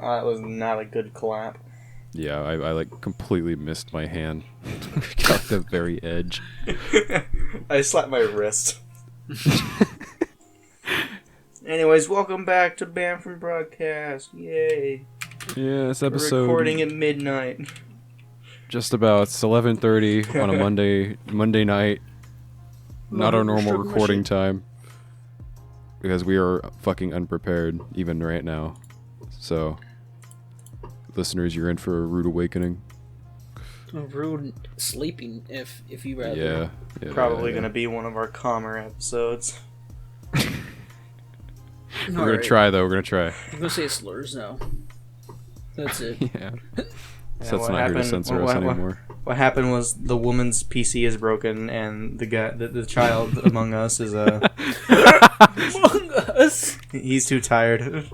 That was not a good clap. Yeah, I like completely missed my hand. Got the very edge. I slapped my wrist. Anyways, welcome back to Banned from Broadcast. Yay. Yeah, this episode... We're recording at midnight. Just about. It's 11:30 on a Monday night. Not our normal recording time. Because we are fucking unprepared, even right now. So, listeners, you're in for a rude awakening. A rude sleeping, if you rather. Yeah. Probably gonna be one of our calmer episodes. We're gonna try, though. We're gonna try. I'm gonna say slurs now. That's it. Yeah. So that's not here to censor us anymore. What happened was the woman's PC is broken, and the child among us is Among Us. He's too tired.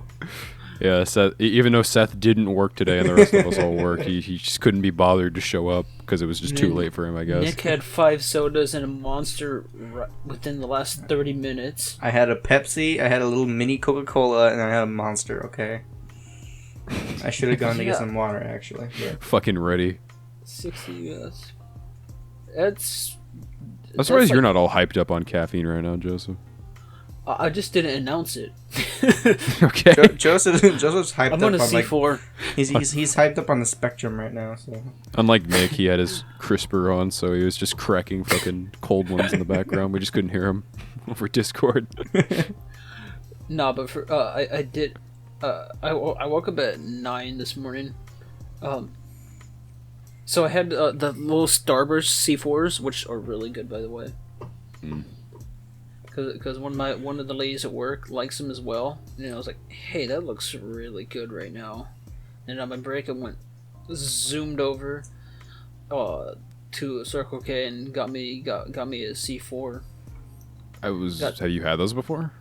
Yeah, Seth. Even though Seth didn't work today, and the rest of us all worked, he just couldn't be bothered to show up because it was just too late for him, I guess. Nick had 5 sodas and a Monster within the last 30 minutes. I had a Pepsi, I had a little mini Coca-Cola, and I had a Monster. Okay. I should have gone to get some water, actually. Yeah. Fucking ready. 60 US. That's surprised you're not all hyped up on caffeine right now, Joseph. I just didn't announce it. Okay. Joseph's hyped I'm on up a on C4. He's hyped up on the spectrum right now. So Unlike Nick, he had his crisper on, so he was just cracking fucking cold ones in the background. We just couldn't hear him over Discord. Nah, but for I did. I woke up at 9 this morning. So I had the little Starburst C4s, which are really good, by the way. Because one of the ladies at work likes them as well. And I was like, hey, that looks really good right now. And on my break, I zoomed over to Circle K and got me a C4. Have you had those before?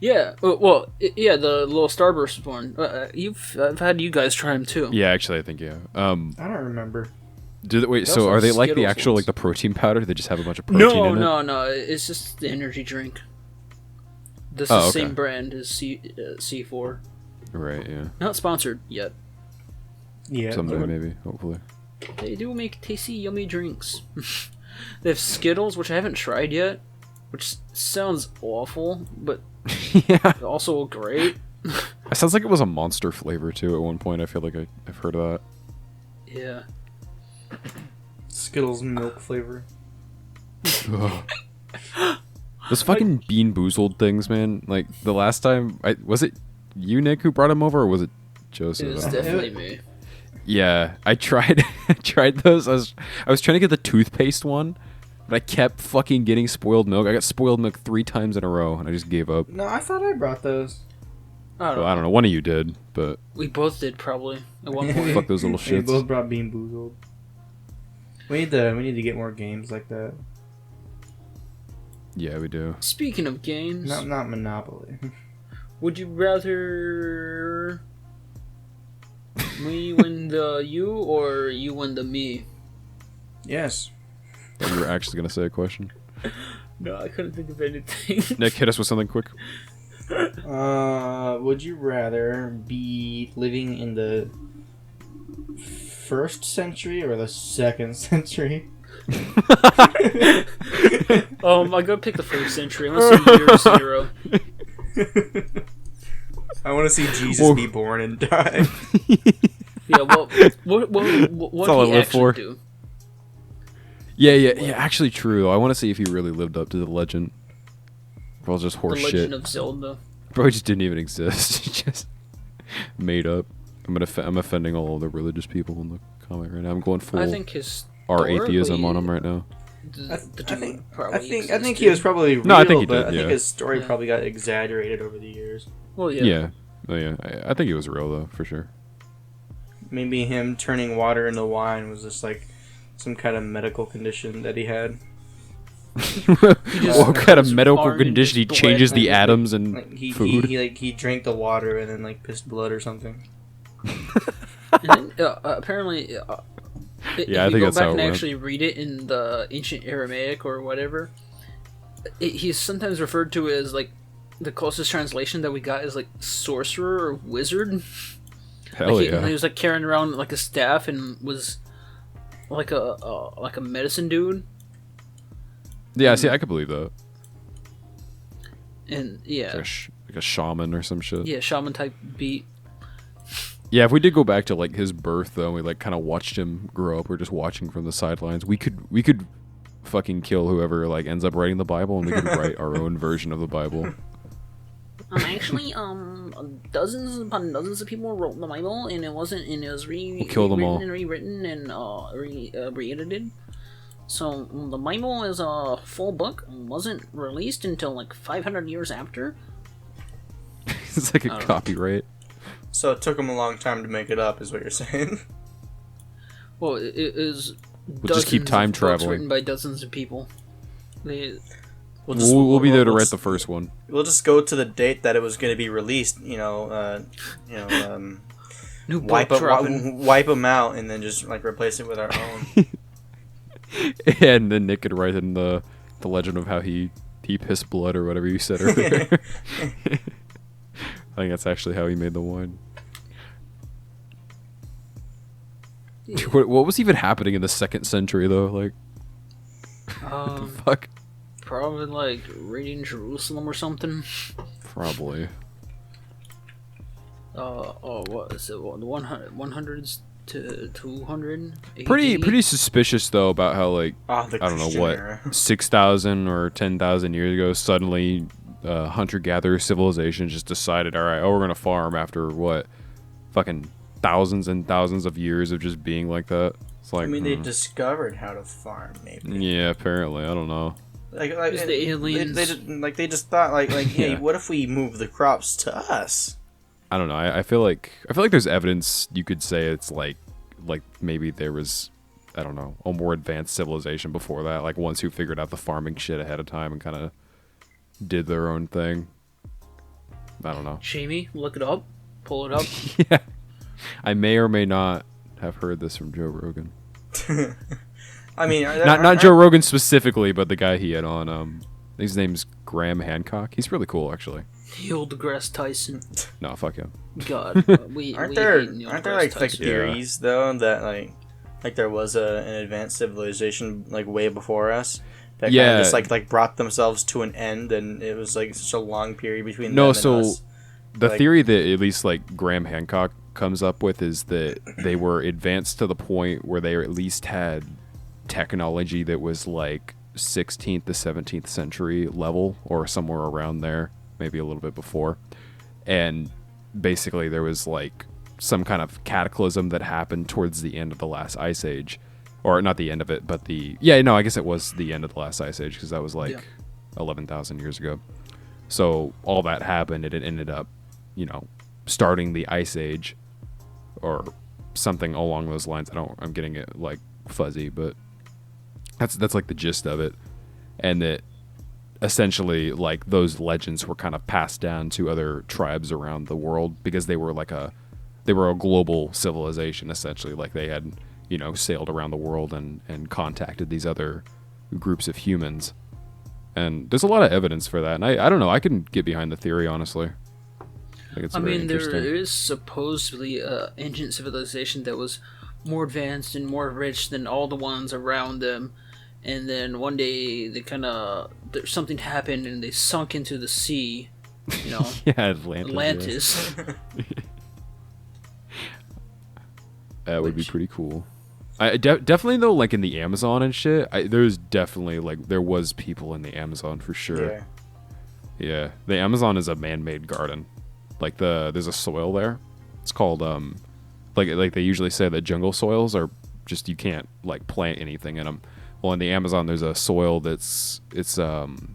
Yeah, well, yeah, the little Starburst one. I've had you guys try them too. Yeah, actually, I think yeah. I don't remember. So are they like the Skittles actual ones. like the protein powder? They just have a bunch of protein in it? No. It's just the energy drink. This is the same brand as C4. Right. Yeah. Not sponsored yet. Yeah. Someday, maybe. Hopefully. They do make tasty, yummy drinks. They have Skittles, which I haven't tried yet, which sounds awful, but Yeah. also great. It sounds like it was a Monster flavor too. At one point, I feel like I've heard of that. Yeah. Skittles milk flavor. Those fucking Bean Boozled things, man. Like the last time, was it you, Nick, who brought them over, or was it Joseph? It was definitely me. Yeah, I tried. I tried those. I was trying to get the toothpaste one, but I kept fucking getting spoiled milk. I got spoiled milk 3 times in a row, and I just gave up. No, I thought I brought those. I don't know. One of you did, but We both did probably at one point. fuck those little We shits. both brought Bean Boozled. We need to get more games like that. Yeah, we do. Speaking of games, Not Monopoly. would you rather me win the you or you win the me? Yes. You were actually gonna say a question. No, I couldn't think of anything. Nick, hit us with something quick. Would you rather be living in the 1st century or the 2nd century? I gotta pick the 1st century. I want to see year 0. I want to see Jesus be born and die. Yeah, well, what all I he live actually for. do? Yeah. Actually, true. I want to see if he really lived up to the legend. Well, just The horse Legend shit. of Zelda. Probably just didn't even exist. Just made up. I'm offending all the religious people in the comment right now. I'm going full I think his our atheism on him right now. I Probably think he was probably real, No, I think he but did, I think yeah. his story probably got exaggerated over the years. Well, yeah. Yeah. Oh, yeah. I think he was real though, for sure. Maybe him turning water into wine was just like some kind of medical condition that he had. What kind of his medical arm condition? He and his changes blood. the atoms and Like food. he drank the water and then like pissed blood or something. And then, apparently, Yeah, I if think you go that's back how it and went. actually read it in the ancient Aramaic or whatever, he's sometimes referred to as like the closest translation that we got is like sorcerer or wizard. Hell like yeah. he was like carrying around like a staff and was like a medicine dude. Yeah, see, I could believe that. And yeah, Like a shaman or some shit. yeah, shaman type beat. Yeah, if we did go back to like his birth though, and we like kind of watched him grow up, we're just watching from the sidelines. We could fucking kill whoever like ends up writing the Bible, and we could write our own version of the Bible. Actually, dozens upon dozens of people wrote the Bible, and it was We'll kill them all. and rewritten and re-edited. So the Bible is a full book, wasn't released until like 500 years after. It's like a copyright. So it took them a long time to make it up, is what you're saying? Well, it is. We'll just keep time traveling. Written by dozens of people. We'll be there to write the first one. We'll just go to the date that it was going to be released. New wipe book dropping. them out, and then just like replace it with our own. And then Nick could write in the legend of how he pissed blood or whatever you said earlier. I think that's actually how he made the wine. Dude, what was even happening in the 2nd century though? Like, what the fuck? Probably like raiding Jerusalem or something. Probably. What is it? The 100s to 200. Pretty suspicious though about how like I don't know what era. 6,000 or 10,000 years ago suddenly hunter-gatherer civilization just decided, all right, we're gonna farm after what fucking thousands and thousands of years of just being like that. It's like, I mean, they discovered how to farm, maybe. Yeah, apparently. I don't know. Like the aliens. They just thought like hey, Yeah. what if we move the crops to us? I don't know. I feel like there's evidence you could say it's like maybe there was, I don't know, a more advanced civilization before that, like ones who figured out the farming shit ahead of time and kind of did their own thing. I don't know. Jamie, look it up. Pull it up. Yeah. I may or may not have heard this from Joe Rogan. I mean, Not Joe Rogan specifically, but the guy he had on. His name's Graham Hancock. He's really cool, actually. Neil deGrasse Tyson. No, fuck him. God, aren't there hate Neil like deGrasse Tyson. theories though that like there was an advanced civilization like way before us that kind of just like brought themselves to an end, and it was like such a long period between them and us. The theory that at least like Graham Hancock comes up with is that they were advanced to the point where they at least had technology that was like 16th to 17th century level or somewhere around there, maybe a little bit before. And basically there was like some kind of cataclysm that happened towards the end of the last ice age, or not the end of it, but I guess it was the end of the last ice age, because that was like 11,000 years ago. So all that happened, and it ended up, starting the ice age or something along those lines. I'm getting it like fuzzy, but that's like the gist of it. And that essentially like those legends were kind of passed down to other tribes around the world, because they were a global civilization essentially. Like they had, sailed around the world and contacted these other groups of humans. And there's a lot of evidence for that. And I don't know, I can get behind the theory, honestly. I mean, there is supposedly an ancient civilization that was more advanced and more rich than all the ones around them. And then one day, something happened and they sunk into the sea. Yeah, Atlantis. That would be pretty cool. Definitely though, like in the Amazon and shit, there's definitely like there was people in the Amazon for sure. Yeah, the Amazon is a man-made garden. Like there's a soil there. It's called like they usually say that jungle soils are just, you can't like plant anything in them. Well, in the Amazon there's a soil that's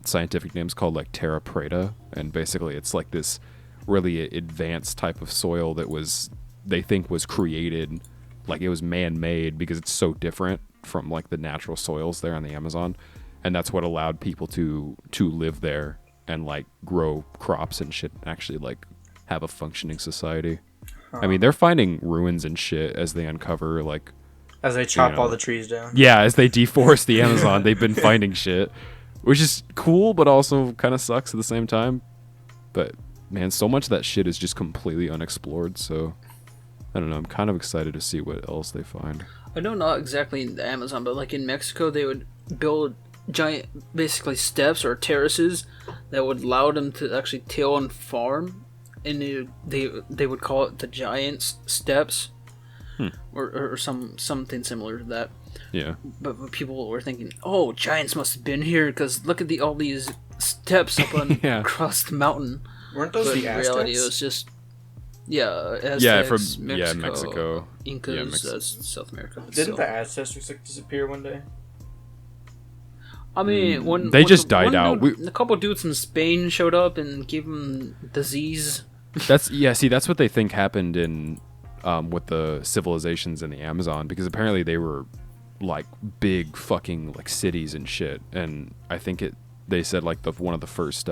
scientific name's called like terra preta, and basically it's like this really advanced type of soil that they think was created, like it was man-made, because it's so different from like the natural soils there on the Amazon, and that's what allowed people to live there and like grow crops and shit, and actually like have a functioning society. I mean, they're finding ruins and shit as they uncover, like, as they chop all the trees down. Yeah, as they deforest the Amazon, they've been finding shit, which is cool, but also kind of sucks at the same time. But man, so much of that shit is just completely unexplored. So I don't know. I'm kind of excited to see what else they find. I know not exactly in the Amazon, but like in Mexico, they would build giant, basically steps or terraces that would allow them to actually till and farm, and they would call it the giant steps, or something similar to that. Yeah. But people were thinking, oh, giants must have been here because look at all these steps up on across the mountain. Weren't those the Aztecs? In reality, it was just Aztecs, from Mexico, Incas, yeah, Mexico. South America. Didn't the Aztecs disappear one day? I mean, when they just died out. A couple dudes from Spain showed up and gave them disease. That's what they think happened in with the civilizations in the Amazon, because apparently they were like big fucking like cities and shit, and I think they said like one of the first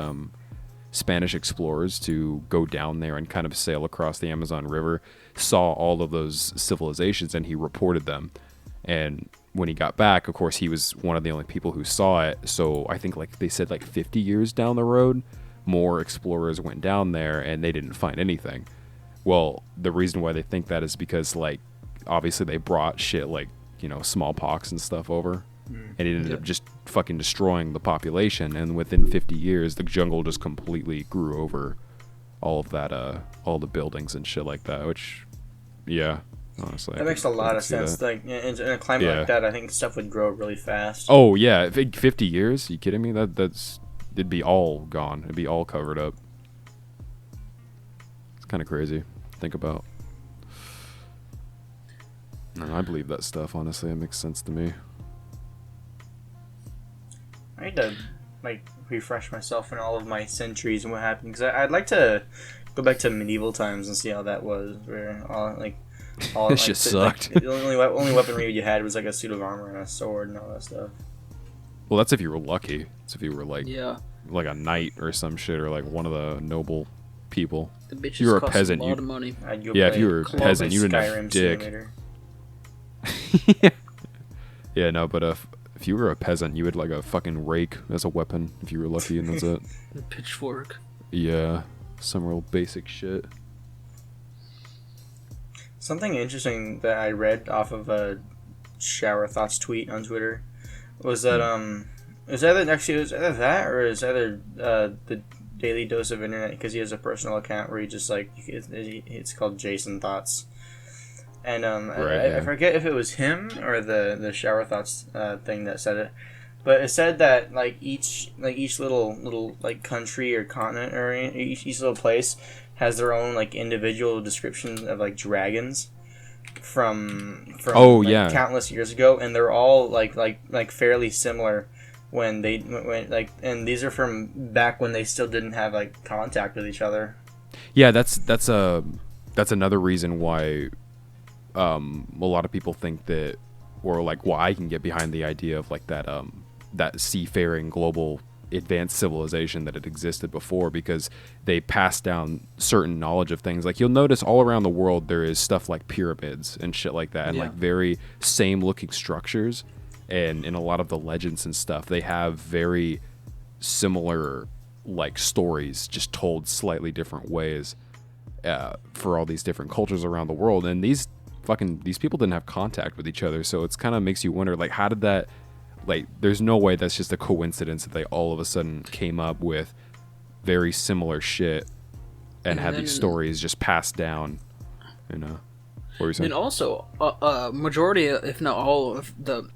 Spanish explorers to go down there and kind of sail across the Amazon River saw all of those civilizations, and he reported them. And when he got back, of course, he was one of the only people who saw it. So I think like they said like 50 years down the road, more explorers went down there and they didn't find anything. Well, the reason why they think that is because like obviously they brought shit like, you know, smallpox and stuff over. And it ended up just fucking destroying the population, and within 50 years the jungle just completely grew over all of that all the buildings and shit like that, which honestly that makes a lot of sense. Like in a climate like that, I think stuff would grow really fast. Oh yeah, 50 years, are you kidding me? It'd be all gone, it'd be all covered up. It's kind of crazy to think about. And I believe that stuff, honestly. It makes sense to me. I need to like refresh myself in all of my centuries and what happened, because I'd like to go back to medieval times and see how that was. Where all it just sucked. Like, the only weaponry you had was like a suit of armor and a sword and all that stuff. Well, that's if you were lucky. That's if you were like a knight or some shit, or like one of the noble people. The bitches you were a cost peasant. A lot of money. If you were a peasant, you didn't have dick. Yeah, no, but if you were a peasant, you had like a fucking rake as a weapon if you were lucky, and that's it. A pitchfork. Yeah, some real basic shit. Something interesting that I read off of a Shower Thoughts tweet on Twitter was that it was either that or it's either the Daily Dose of Internet, because he has a personal account where he just like it's called Jason Thoughts. And I forget if it was him or the Shower Thoughts thing that said it, but it said that like each little like country or continent or each little place has their own like individual description of like dragons from countless years ago, and they're all like fairly similar when and these are from back when they still didn't have like contact with each other. Yeah, that's another reason why a lot of people think that, or like why I can get behind the idea of like that seafaring global advanced civilization that had existed before, because they passed down certain knowledge of things. Like you'll notice all around the world there is stuff like pyramids and shit like that, and like very same looking structures, and in a lot of the legends and stuff they have very similar like stories just told slightly different ways for all these different cultures around the world. And these people didn't have contact with each other, so it's kind of makes you wonder, like, how did that, like, there's no way that's just a coincidence that they all of a sudden came up with very similar shit and had these stories just passed down, you know. What were you saying? And also, majority, if not all of the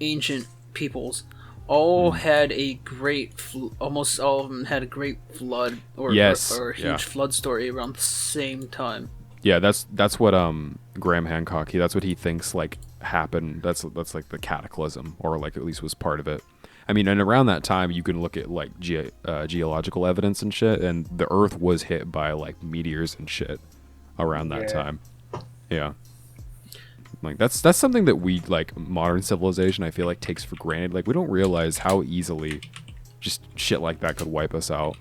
ancient peoples all had a great, almost all of them had a great flood or a huge flood story around the same time. Yeah, that's what Graham Hancock, that's what he thinks like happened. That's like the cataclysm, or like at least was part of it. I mean, and around that time you can look at like geological evidence and shit, and the Earth was hit by like meteors and shit around that time. Yeah. Like that's something that we, like, modern civilization, I feel like takes for granted. Like we don't realize how easily just shit like that could wipe us out,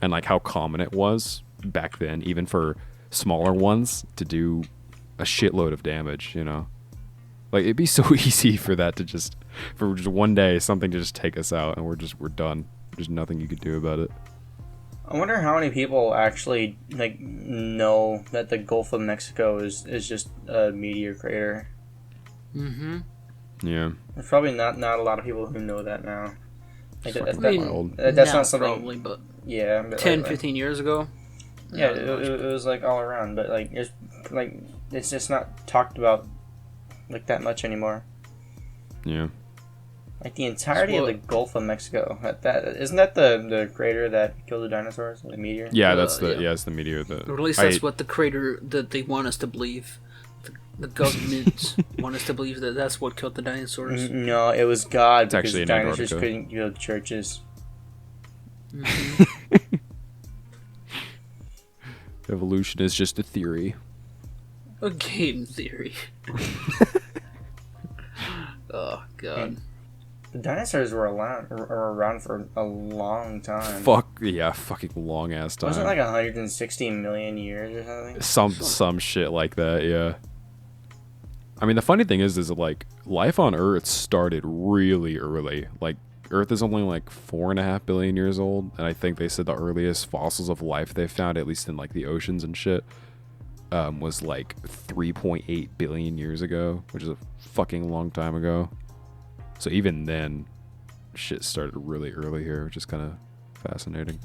and like how common it was back then, even for smaller ones to do a shitload of damage, you know. Like it'd be so easy for that to just one day something to just take us out, and we're done. There's nothing you could do about it. I wonder how many people actually like know that the Gulf of Mexico is just a meteor crater. Mm-hmm. Yeah. There's probably not a lot of people who know that now. Like, Fucking that's not something. Probably, but yeah, but 10, 15 years ago. Yeah, it was like all around, but like it's just not talked about like that much anymore. Yeah. Like the entirety of the Gulf of Mexico. That isn't that the crater that killed the dinosaurs? The meteor. Yeah, that's it's the meteor that. Or at least that's what the crater that they want us to believe. The government want us to believe that that's what killed the dinosaurs. No, it was God it's because actually dinosaurs couldn't build churches. Mm-hmm. Evolution is just a theory. A game theory. Oh God. The dinosaurs were around for a long time. Fucking long ass time. Wasn't it like 160 million years or something? Some shit like that, yeah. I mean, the funny thing is like life on Earth started really early. Like Earth is only like 4.5 billion years old, and I think they said the earliest fossils of life they found, at least in like the oceans and shit, was like 3.8 billion years ago, which is a fucking long time ago. So even then, shit started really early here, which is kind of fascinating.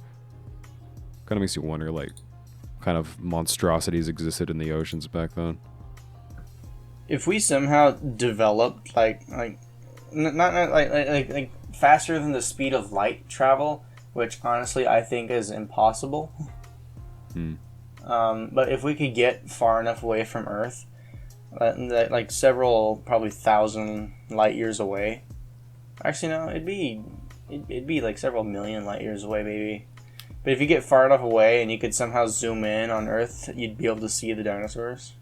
Kind of makes you wonder, like, what kind of monstrosities existed in the oceans back then. If we somehow developed not faster than the speed of light travel, which honestly I think is impossible. But if we could get far enough away from Earth, like several, probably 1,000 light years away. Actually, no, it'd be like several million light years away, maybe. But if you get far enough away and you could somehow zoom in on Earth, you'd be able to see the dinosaurs.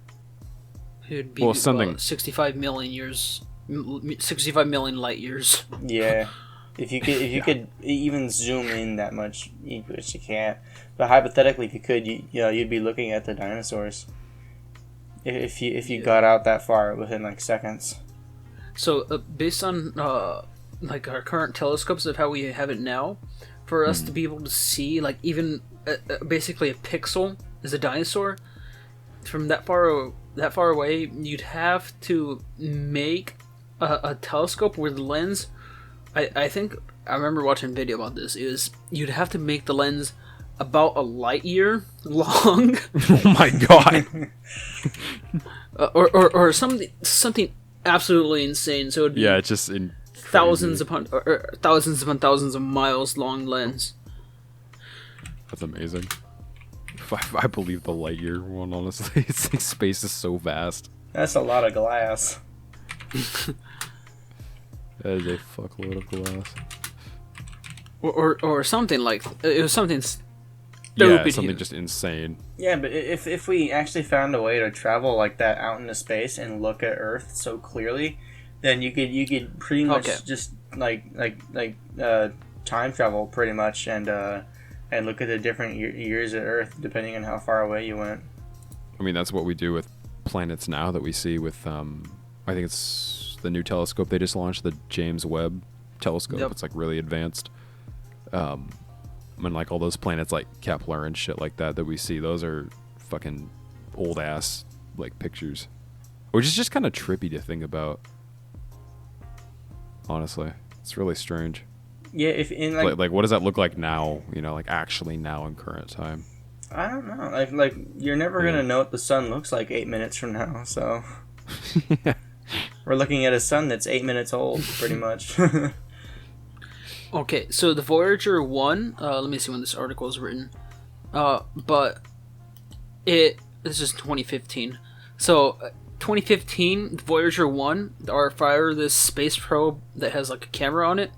It'd be 65 million years, 65 million light years. Yeah, if you could even zoom in that much, which you can't. But hypothetically, if you could, you'd be looking at the dinosaurs. If you got out that far within like seconds. So based on like our current telescopes of how we have it now, for us to be able to see like even basically a pixel is a dinosaur from that far away, you'd have to make a telescope where the lens. I think I remember watching a video about this. Is you'd have to make the lens about a light year long. Oh my god. or something absolutely insane. So it'd be it's just in thousands upon thousands of miles long lens. That's amazing. I believe the light year one, honestly. It's like space is so vast. That's a lot of glass. That is a fuckload of glass. Or something like it was something stupid. Yeah, something just insane. Yeah, but if we actually found a way to travel like that out into space and look at Earth so clearly, then you could pretty much just like time travel pretty much and look at the different years of Earth depending on how far away you went. I mean, that's what we do with planets now that we see with I think it's the new telescope they just launched, the James Webb telescope. Yep. It's like really advanced. And like all those planets like Kepler and shit like that we see, those are fucking old ass like pictures, which is just kind of trippy to think about. Honestly, it's really strange. Yeah, if in like what does that look like now? You know, like actually now in current time. I don't know. Like you're never gonna know what the sun looks like 8 minutes from now. So we're looking at a sun that's 8 minutes old, pretty much. Okay, so the Voyager 1, let me see when this article is written, but this is 2015. So, 2015, Voyager 1, our this space probe that has like a camera on it,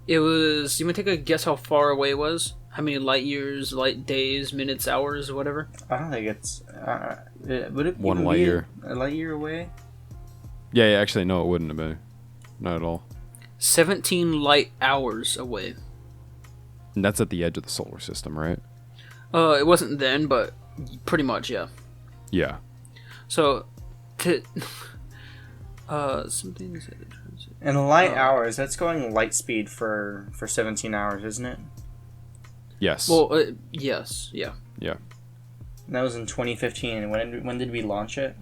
it was, you want to take a guess how far away it was? How many light years, light days, minutes, hours, or whatever? I don't think it's, would it 1 light year? A light year away? Yeah, actually, no, it wouldn't have been. Not at all. 17 light hours away. And that's at the edge of the solar system, right? It wasn't then, but pretty much, yeah. Yeah. So, something. And light hours, that's going light speed for 17 hours, isn't it? Yes. Well, yes, yeah. Yeah. And that was in 2015. When did we launch it?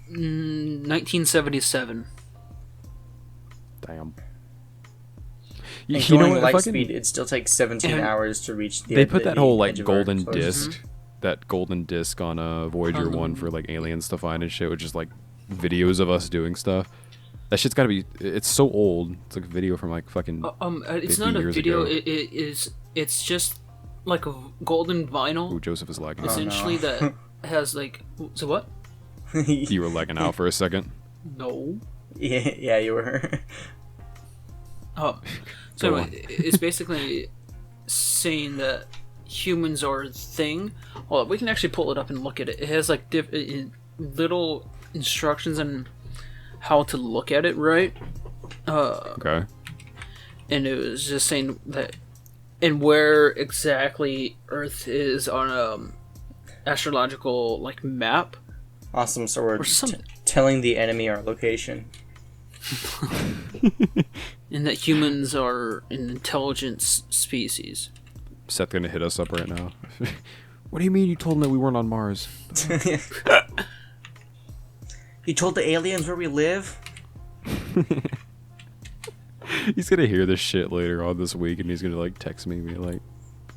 1977. Damn. And going light speed, it still takes 17 hours to reach the. They put that whole like edge of golden Earth. disc, that golden disc on Voyager 1 for like aliens to find and shit, which is like videos of us doing stuff. That shit's gotta be. It's so old. It's like a video from like fucking. It's not a video. It's just like a golden vinyl. Ooh, Joseph is lagging. Essentially, that has like. So what? You were lagging out for a second. No. Yeah, you were. So anyway, it's basically saying that humans are a thing. Well, we can actually pull it up and look at it. It has like little instructions on how to look at it, right? Okay. And it was just saying that, and where exactly Earth is on a astrological like map. Awesome. So we're telling the enemy our location. And that humans are an intelligent species. Seth gonna hit us up right now. What do you mean you told him that we weren't on Mars? You told the aliens where we live? He's gonna hear this shit later on this week, and he's gonna like text me and be like,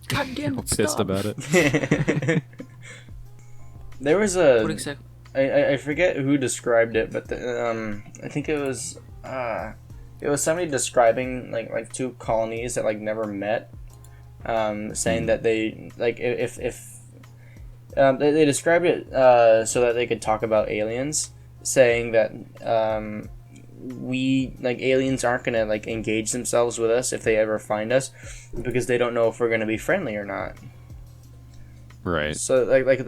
"God damn it, pissed about it." There was a. What exactly? I forget who described it, but I think it was somebody describing like two colonies that like never met, saying that they like if they described it so that they could talk about aliens, saying that we like aliens aren't gonna like engage themselves with us if they ever find us because they don't know if we're gonna be friendly or not. Right. So like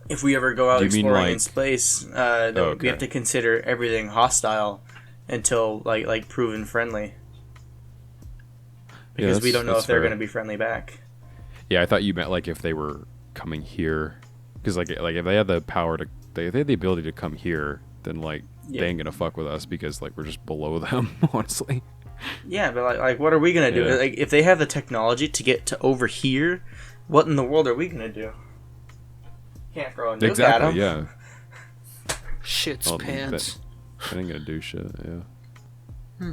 if we ever go out exploring in space, we have to consider everything hostile until like proven friendly. Because we don't know if they're going to be friendly back. Yeah, I thought you meant like if they were coming here, because like if they had the power to, they had the ability to come here, then like they ain't gonna fuck with us because like we're just below them, honestly. Yeah, but like what are we gonna do? Like if they have the technology to get to over here, what in the world are we gonna do? Can't throw a nuke at them. Yeah. Shit's pants. That ain't gonna do shit. Yeah.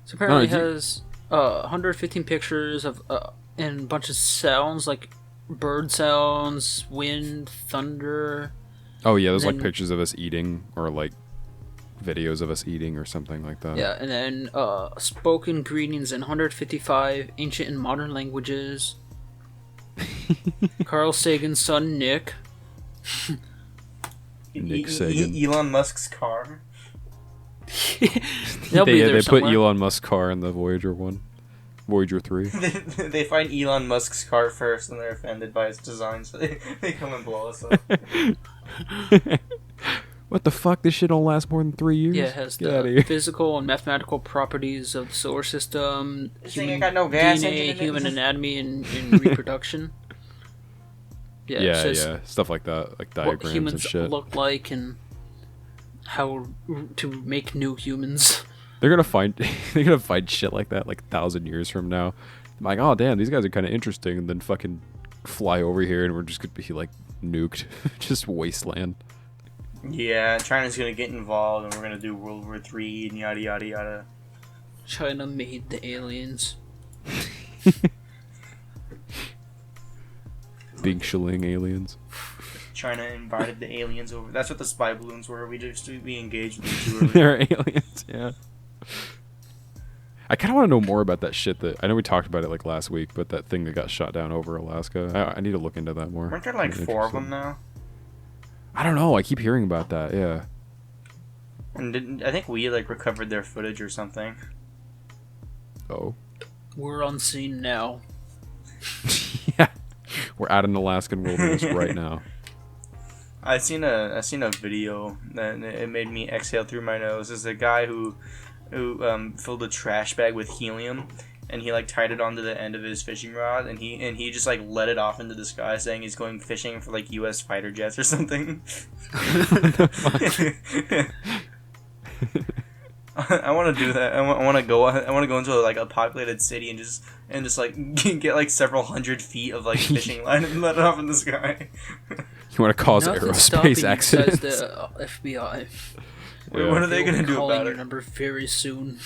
So apparently it has 115 pictures of and a bunch of sounds like bird sounds, wind, thunder. Oh yeah, there's like pictures of us eating or like videos of us eating or something like that. Yeah, and then spoken greetings in 155 ancient and modern languages. Carl Sagan's son Nick. Nick Sagan. Elon Musk's car. They put Elon Musk's car in the Voyager 3. They find Elon Musk's car first and they're offended by its design, so they come and blow us up. What the fuck? This shit don't last more than 3 years? Yeah, it has the physical and mathematical properties of the solar system, human DNA, human anatomy, and reproduction. Yeah, stuff like that, like diagrams what humans and shit. Look like and how to make new humans. They're gonna find shit like that like 1,000 years from now. I'm like, oh damn, these guys are kind of interesting, and then fucking fly over here and we're just gonna be like nuked, just wasteland. Yeah, China's gonna get involved, and we're gonna do World War III and yada yada yada. China made the aliens. Big shilling aliens. China invited the aliens over. That's what the spy balloons were. We engaged them too. They're aliens, yeah. I kind of want to know more about that shit I know we talked about it like last week, but that thing that got shot down over Alaska. I need to look into that more. Weren't there like 4 of them now? I don't know. I keep hearing about that. Yeah. And I think we like recovered their footage or something. Oh. We're on scene now. Yeah. We're out in the Alaskan wilderness right now. I seen a video that it made me exhale through my nose. There's a guy who filled a trash bag with helium, and he like tied it onto the end of his fishing rod, and he just like let it off into the sky, saying he's going fishing for like U.S. fighter jets or something. I want to do that. I want to go. I want to go into like a populated city and just like get like several hundred feet of like fishing line and let it off in the sky. You want to cause aerospace accidents? The FBI. Yeah. What are they gonna do about your it? Number very soon.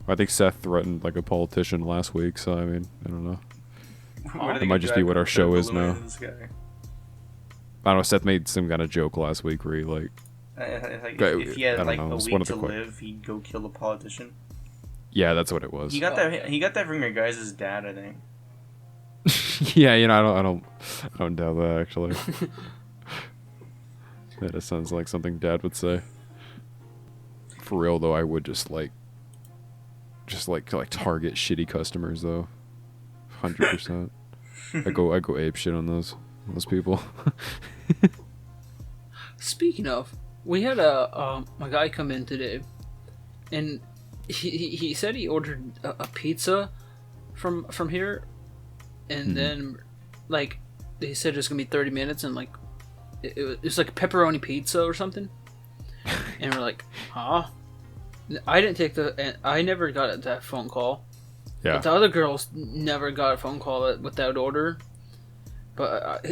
I think Seth threatened like a politician last week, so I mean, I don't know. It might just be what our show is now. I don't know. Seth made some kind of joke last week where he like, if he had like a week to live, he'd go kill a politician. Yeah, that's what it was. He got that. He got that from your guys' dad, I think. Yeah, you know, I don't doubt that actually. That sounds like something Dad would say. For real though, I would just like target shitty customers though. 100%. I go ape shit on those people. Speaking of, we had a guy come in today, and he said he ordered a pizza from here, and then like they said it's gonna be 30 minutes, and like it was like a pepperoni pizza or something, and we're like, huh? I didn't take I never got that phone call. Yeah. But the other girls never got a phone call with that order. But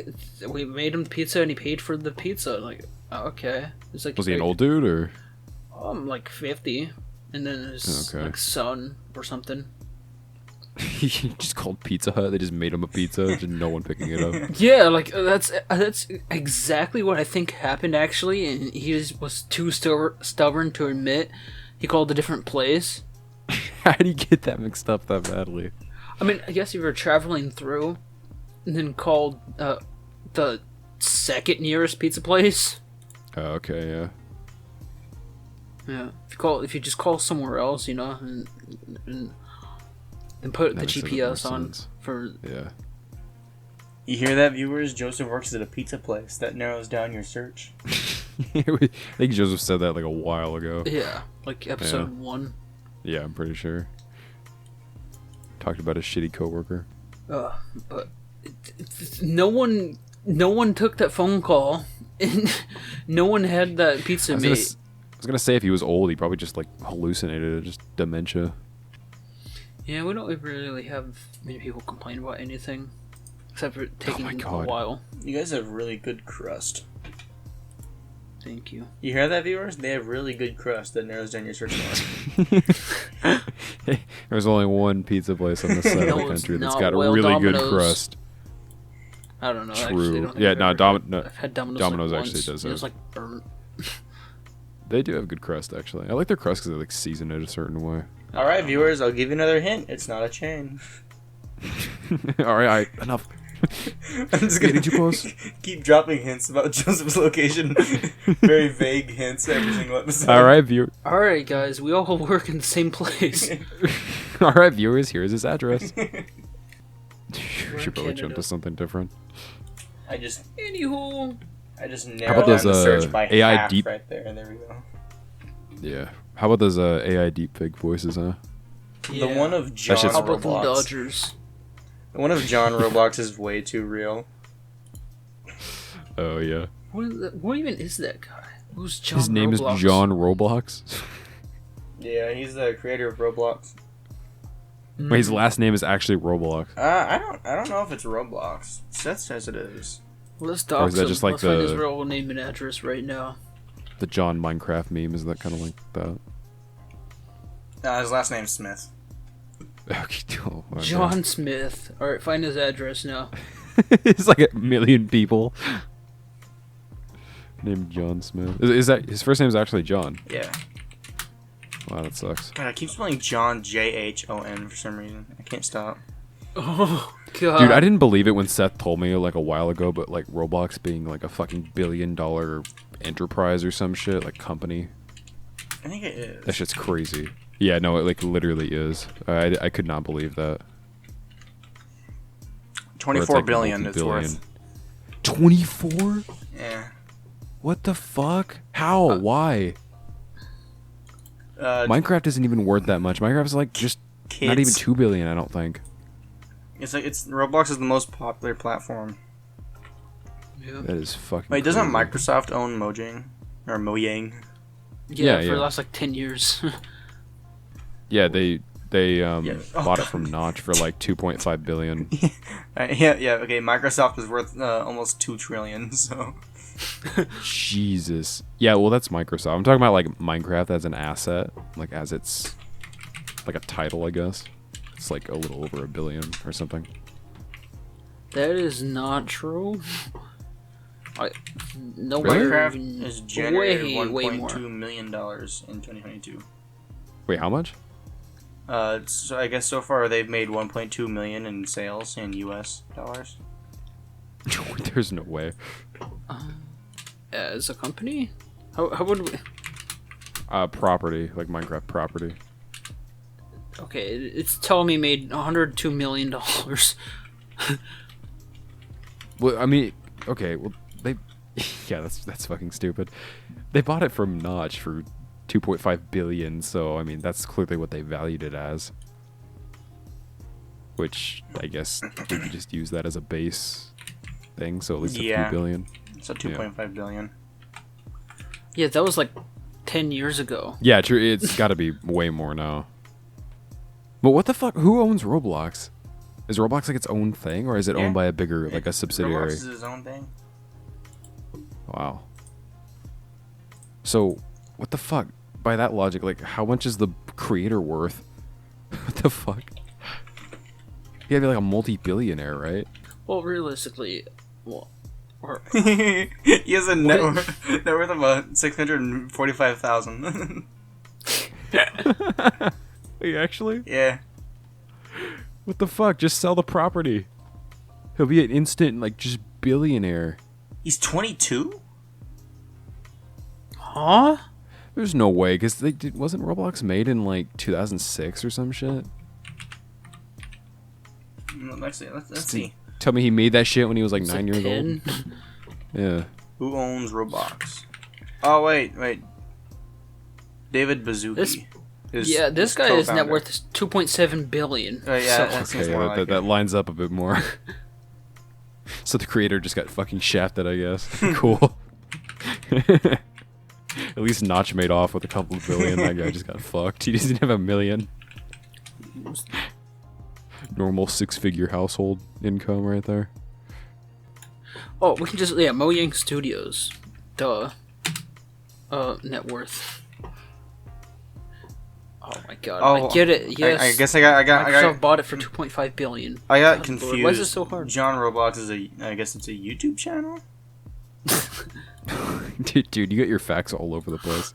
we made him the pizza and he paid for the pizza. Like, okay. It's like, was he an old dude or? Like 50, and then his like son or something. He just called Pizza Hut. They just made him a pizza, just no one picking it up. Yeah, like that's exactly what I think happened actually, and he just was too stubborn to admit he called a different place. How did he get that mixed up that badly? I mean, I guess if you were traveling through, and then called the second nearest pizza place. Oh, okay, yeah. Yeah, if you just call somewhere else, you know, and put the GPS on for. Yeah. You hear that, viewers? Joseph works at a pizza place. That narrows down your search. I think Joseph said that like a while ago. Yeah, like episode 1. Yeah, I'm pretty sure. Talked about a shitty coworker. But no one took that phone call, and no one had that pizza made. I was gonna say if he was old, he probably just like hallucinated, just dementia. Yeah, we don't really have many people complain about anything, except for taking a while. You guys have really good crust. Thank you. You hear that, viewers? They have really good crust that narrows down your search bar. There's only one pizza place on this side of the country that's got really Domino's. Good crust. I don't know. True. Actually, I've had Domino's like actually does it. It was like burnt. They do have good crust, actually. I like their crust because they like season it a certain way. All right, viewers, I'll give you another hint. It's not a chain. All right, enough. I'm just gonna too close. Keep dropping hints about Joseph's location. Very vague hints every single episode. All right, viewers. All right, guys, we all work in the same place. All right, viewers. Here's his address. Should probably jump to something different. Anywho. I just narrowed down the search by AI half deep right there, and there we go. Yeah. How about those AI deepfake voices, huh? Yeah. The one of John Roblox. How about the Dodgers? The one of John Roblox is way too real. Oh, yeah. What even is that guy? Who's John His name Roblox? is John Roblox? Yeah, he's the creator of Roblox. Wait, his last name is actually Roblox. I don't know if it's Roblox. Seth says it is. Well, let's dox him. Just like let's find his real name and address right now. The John Minecraft meme, is that kind of like that? His last name's Smith. Okay, John Smith. Alright, find his address now. It's like 1 million people named John Smith. Is that his first name is actually John? Yeah. Wow, that sucks. God, I keep spelling John Jhon for some reason. I can't stop. Oh god. Dude, I didn't believe it when Seth told me like a while ago, but like Roblox being like a fucking $1 billion enterprise or some shit, like company. I think it is. That shit's crazy. Yeah, no, it like literally is. I could not believe that. 24 billion it's worth. 24? Yeah. What the fuck? How? Why? Minecraft isn't even worth that much. Minecraft's like just kids. Not even 2 billion, I don't think. It's Roblox is the most popular platform. Yeah. That is fucking Wait, doesn't crazy. Microsoft own Mojang? Or Mojang? Yeah, for the last like 10 years. Yeah, they bought it from Notch for like 2.5 billion. Yeah. Okay, Microsoft is worth almost 2 trillion. So. Jesus. Yeah, well, that's Microsoft. I'm talking about like Minecraft as an asset, like as it's like a title, I guess. It's like a little over $1 billion or something. That is not true. Minecraft is generated $1.2 million in 2022. Wait, how much? So I guess so far they've made 1.2 million in sales in US dollars. There's no way. As a company? How would we... Property, like Minecraft property. Okay, it's telling me made $102 million. Well, I mean, okay, well, they... Yeah, that's fucking stupid. They bought it from Notch for 2.5 billion, so, I mean, that's clearly what they valued it as. Which, I guess, we could just use that as a base thing, so at least a few billion. So 2.5 billion. Yeah, that was like 10 years ago. Yeah, true. It's got to be way more now. But what the fuck? Who owns Roblox? Is Roblox like its own thing, or is it owned by a bigger, like a subsidiary? Roblox is its own thing. Wow. So, what the fuck? By that logic, like, how much is the creator worth? What the fuck? You gotta be like a multi-billionaire, right? Well, realistically, he has a net worth of about 645,000. Are you actually? Yeah. What the fuck? Just sell the property. He'll be an instant, like, just billionaire. He's 22? Huh? There's no way, because wasn't Roblox made in, like, 2006 or some shit? Let's see. Tell me he made that shit when he was, like, 9 years old? Yeah. Who owns Roblox? Oh, wait. David Baszucki. This guy's net worth is 2.7 billion. That seems more like that lines up a bit more. So the creator just got fucking shafted, I guess. Cool. At least Notch made off with a couple of billion. That guy just got fucked. He doesn't have $1 million. Normal 6-figure household income right there. Oh, we can just Mojang Studios. Duh. Net worth. Oh my god! I get it. Yes. I guess I got. Microsoft bought it for 2.5 billion. I got confused. Lord, why is it so hard? John Roblox is I guess it's a YouTube channel. Dude, you get your facts all over the place.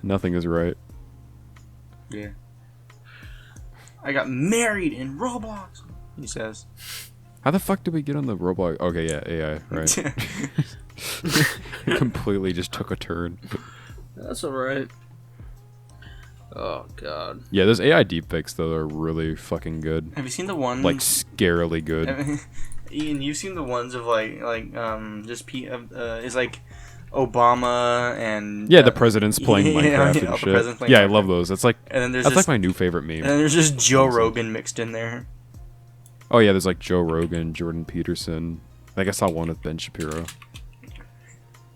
Nothing is right. Yeah. I got married in Roblox. He says. How the fuck did we get on the Roblox? Okay, yeah, AI, right. It completely just took a turn. That's alright. Oh, God. Yeah, those AI deepfakes, though, are really fucking good. Have you seen the ones? Like, scarily good. Ian, you've seen the ones of, just it's like Obama and... Yeah, the president's playing Minecraft and shit. Yeah, I love those. That's like my new favorite meme. And then there's just Joe Rogan mixed in there. Oh, yeah, there's like Joe Rogan, Jordan Peterson. I think I saw one with Ben Shapiro.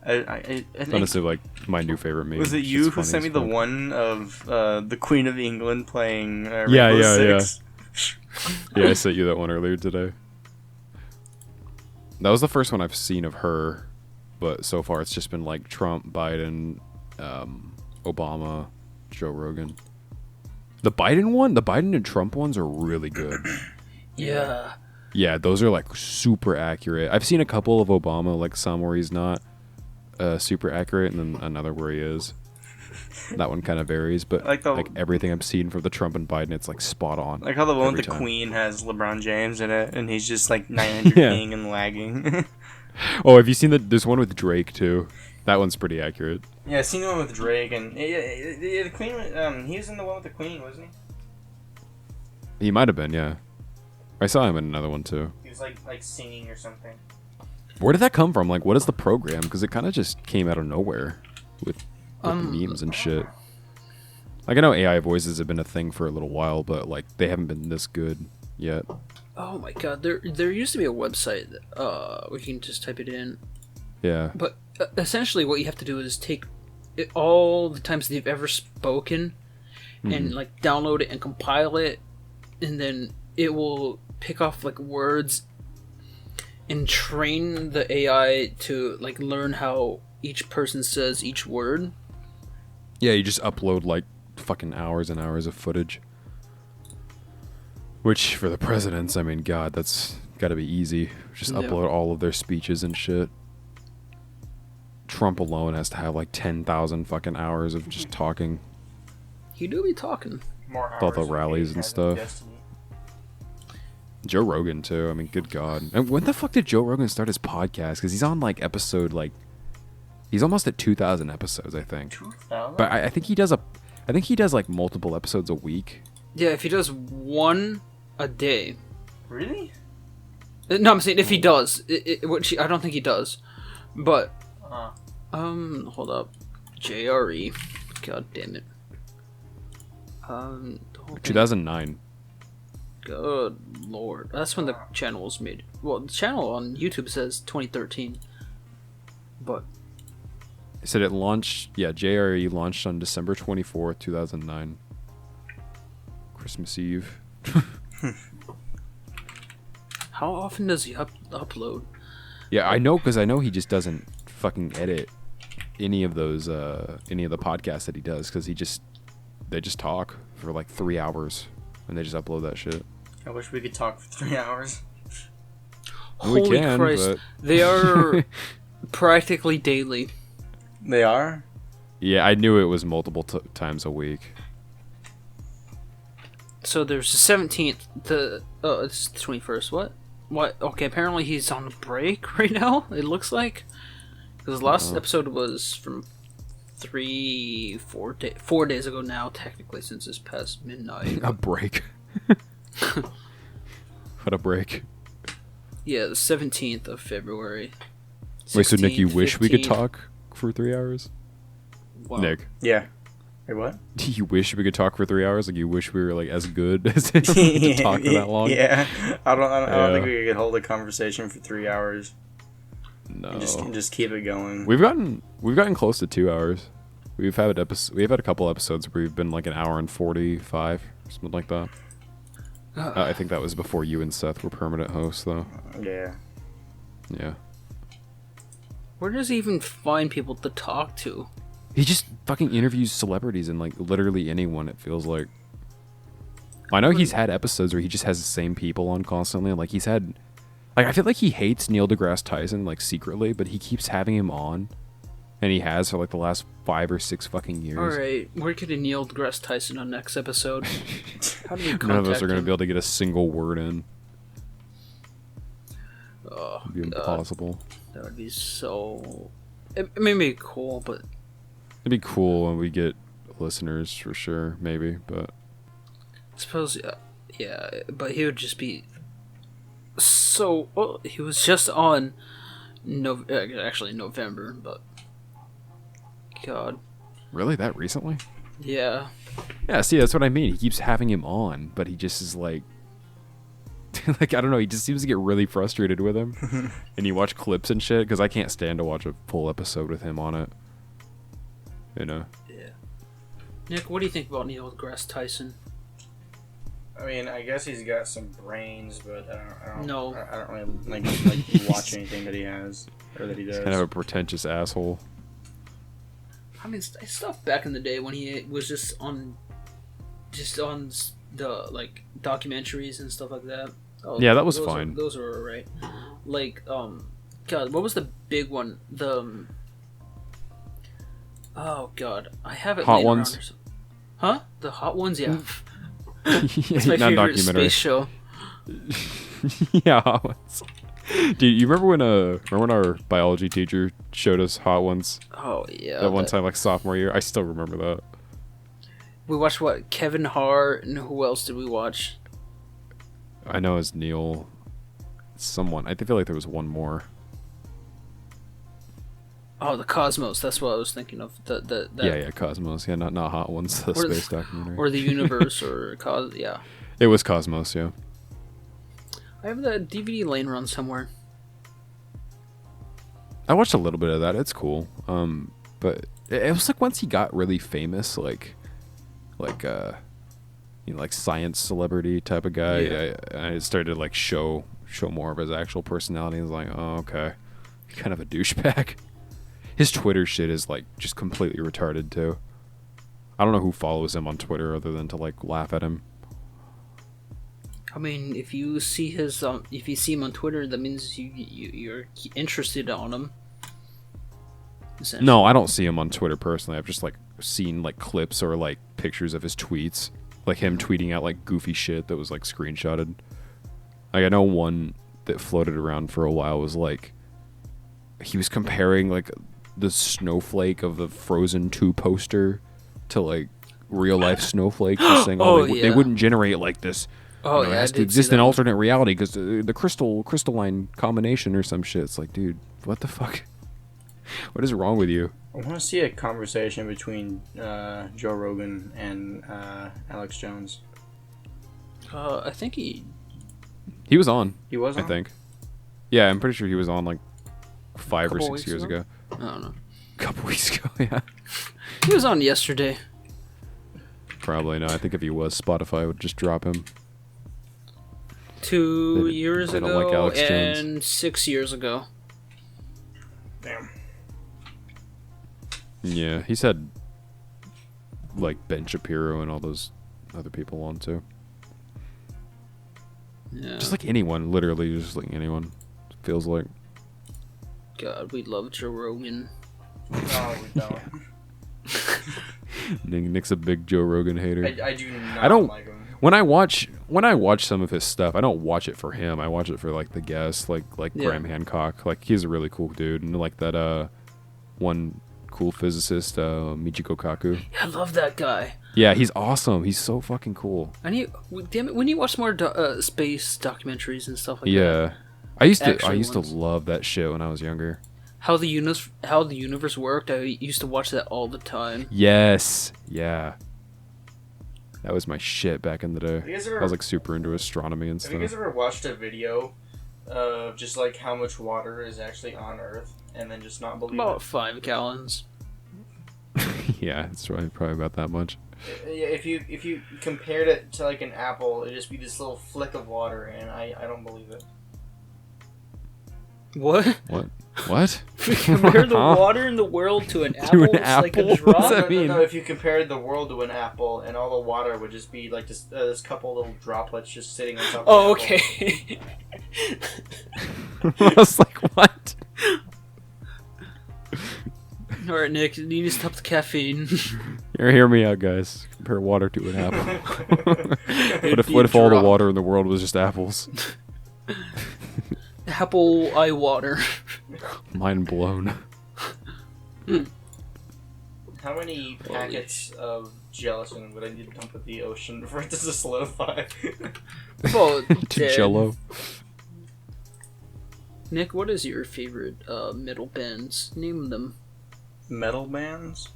I think honestly, like, my new favorite meme. Was it you who sent me the one of the Queen of England playing Rainbow Six? Yeah, I sent you that one earlier today. That was the first one I've seen of her, but so far it's just been like Trump, Biden, Obama, Joe Rogan. The Biden and Trump ones are really good. Yeah. Yeah, those are like super accurate. I've seen a couple of Obama, like some where he's not super accurate, and then another where he is. That one kind of varies, but like everything I've seen for the Trump and Biden, it's like spot on. Like how the one with the Queen has LeBron James in it, and he's just like 900 ping and lagging. Oh, have you seen there's one with Drake too? That one's pretty accurate. Yeah, I've seen the one with Drake, and the Queen. He was in the one with the Queen, wasn't he? He might have been, yeah. I saw him in another one too. He was like singing or something. Where did that come from? Like, what is the program? Because it kind of just came out of nowhere with memes and shit. Like, I know AI voices have been a thing for a little while, but like they haven't been this good yet. Oh my god, there used to be a website that, we can just type it in. Yeah. But essentially what you have to do is take all the times that you've ever spoken and like download it and compile it, and then it will pick off like words and train the AI to like learn how each person says each word. Yeah, you just upload like fucking hours and hours of footage. Which for the presidents, I mean, God, that's got to be easy. Just upload all of their speeches and shit. Trump alone has to have like 10,000 fucking hours of just talking. He do be talking. More hours All the rallies and stuff. Destiny. Joe Rogan too. I mean, good God. And when the fuck did Joe Rogan start his podcast? Because he's on like episode like, he's almost at 2,000 episodes, I think. 2,000? But I think he does I think he does like multiple episodes a week. Yeah, if he does one a day. Really? No, I'm saying if he does, which I don't think he does. But hold up, JRE. God damn it. 2009. Good lord, that's when the channel was made. Well, the channel on YouTube says 2013, but It said it launched. Yeah, JRE launched on December 24th, 2009. Christmas Eve. how often does he upload? Yeah, I know, because I know he just doesn't fucking edit any of those any of the podcasts that he does, because they just talk for like 3 hours and they just upload that shit. I wish we could talk for 3 hours. Holy Christ, but... they are practically daily. They are? Yeah, I knew it was multiple times a week. So there's the 17th, it's the 21st, what? Okay, apparently he's on a break right now, it looks like. Because the last episode was from 4 days ago now, technically, since it's past midnight. A break. What a break. Yeah, the 17th of February. 16th, Wait, so Nick, you wish 15th. we could talk for 3 hours? Wow. Nick. Yeah. Wait, what? You wish we could talk for 3 hours? Like, you wish we were like as good as him to talk for that long? Yeah. I don't think we could hold a conversation for 3 hours. No. And just keep it going. We've gotten close to 2 hours. We've had a couple episodes where we've been like an hour and 45, something like that. I think that was before you and Seth were permanent hosts, though. Yeah. Yeah. Where does he even find people to talk to? He just fucking interviews celebrities and like literally anyone, it feels like. I know he's had episodes where he just has the same people on constantly. Like he's had, like I feel like he hates Neil deGrasse Tyson like secretly, but he keeps having him on, and he has for like the last 5 or 6 fucking years. All right, we're getting Neil deGrasse Tyson on next episode. How do we contact None of us are going to him? be able to get a single word in. Oh, It'd be impossible. That would be so. It may be cool, but It'd be cool when we get listeners for sure, maybe, but I suppose, yeah, but he would just be so. Well, he was just on actually November, but God, really, that recently? yeah. Yeah, see, that's what I mean. He keeps having him on, but he just is like, like I don't know. He just seems to get really frustrated with him, and you watch clips and shit because I can't stand to watch a full episode with him on it. You know. Yeah. Nick, what do you think about Neil deGrasse Tyson? I mean, I guess he's got some brains, but I don't really like watch anything that he has or that he does. He's kind of a pretentious asshole. I mean, stuff back in the day when he was just on the like documentaries and stuff like that. Oh, yeah, that was fine. Those were alright. Like, God, what was the big one? Oh God, I have it. Hot Ones. Huh? The Hot Ones, yeah. It's my favorite space show. Yeah, Hot Ones. Dude, you remember when our biology teacher showed us Hot Ones? Oh yeah. That one time, like sophomore year, I still remember that. We watched what? Kevin Hart, and who else did we watch? I know it's Neil. Someone. I feel like there was one more. Oh, the Cosmos. That's what I was thinking of. Yeah, Cosmos. Yeah, not Hot Ones. The space documentary. Or the universe, or yeah. It was Cosmos. Yeah. I have that DVD laying around somewhere. I watched a little bit of that. It's cool. But it was like once he got really famous, like like like science celebrity type of guy. Yeah. I started to like show more of his actual personality. I was like, oh, okay, kind of a douchebag. His Twitter shit is like just completely retarded too. I don't know who follows him on Twitter other than to like laugh at him. I mean, if you see him on Twitter, that means you're interested on him. No, I don't see him on Twitter personally. I've just like seen like clips or like pictures of his tweets, like him tweeting out like goofy shit that was like screenshotted. Like I know one that floated around for a while was like he was comparing like the snowflake of the Frozen 2 poster to like real life snowflake, just saying they wouldn't generate like this. Oh, it has to exist in alternate reality because the crystalline combination or some shit. It's like, dude, what the fuck? What is wrong with you? I want to see a conversation between Joe Rogan and Alex Jones. I think he was on. He was on? I think. Yeah, I'm pretty sure he was on like 5 or 6 years ago. I don't know. A couple weeks ago, yeah. He was on yesterday. Probably no. I think if he was, Spotify would just drop him. 2 years they don't ago like Alex and Jones. 6 years ago. Damn. Yeah, he's had like Ben Shapiro and all those other people on too. Yeah. Just like anyone, literally, just like anyone. Feels like. God, we love Joe Rogan. No, we don't. Nick's a big Joe Rogan hater. I do not I don't like him. When I watch some of his stuff, I don't watch it for him. I watch it for like the guests, like Graham Hancock. Like he's a really cool dude, and like that one cool physicist, Michiko Kaku. Yeah, I love that guy. Yeah, he's awesome. He's so fucking cool. Damn it, we need to watch more space documentaries and stuff like that. Yeah, I used to love that shit when I was younger. How the universe worked. I used to watch that all the time. Yes, yeah. That was my shit back in the day. I was like super into astronomy and stuff. Have you guys ever watched a video of just like how much water is actually on Earth and then just not believe About 5 gallons. Yeah, it's probably about that much. If you compared it to like an apple, it'd just be this little flick of water, and I don't believe it. What? What? Compare the water in the world to an apple? To an apple? Like a drop? What does that mean? No, if you compared the world to an apple, and all the water would just be like this couple little droplets just sitting on top of the apple. Okay. I was like, what? Alright, Nick, you need to stop the caffeine. Hear me out, guys. Compare water to an apple. What if all the water in the world was just apples? Apple eye water. Mind blown. How many packets of gelatin would I need to dump at the ocean for it to solidify? Oh, To Jello. Nick, what is your favorite metal bands? Name them. Metal bands?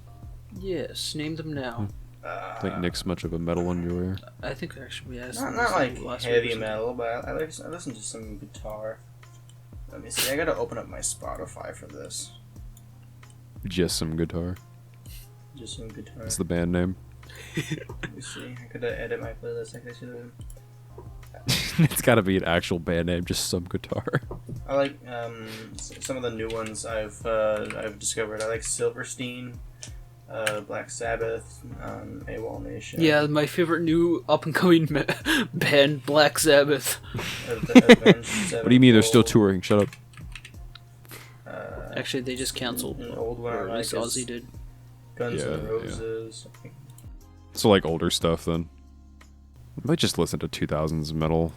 Yes, name them now. I think Nick's much of a metal enjoyer. I think actually we asked. Not like heavy metal, but I listen to some guitar. Let me see. I gotta open up my Spotify for this. Just some guitar. Just some guitar. That's the band name. Let me see. I gotta edit my playlist. I guess you It's gotta be an actual band name, just some guitar. I like some of the new ones I've discovered. I like Silverstein, Black Sabbath, AWOL Nation. Yeah, my favorite new up and coming band, Black Sabbath. What do you mean they're still touring? Shut up. Actually, they just canceled. An old one, or at least like Ozzy did. Guns N' Roses. So like older stuff then. I might just listen to 2000s metal,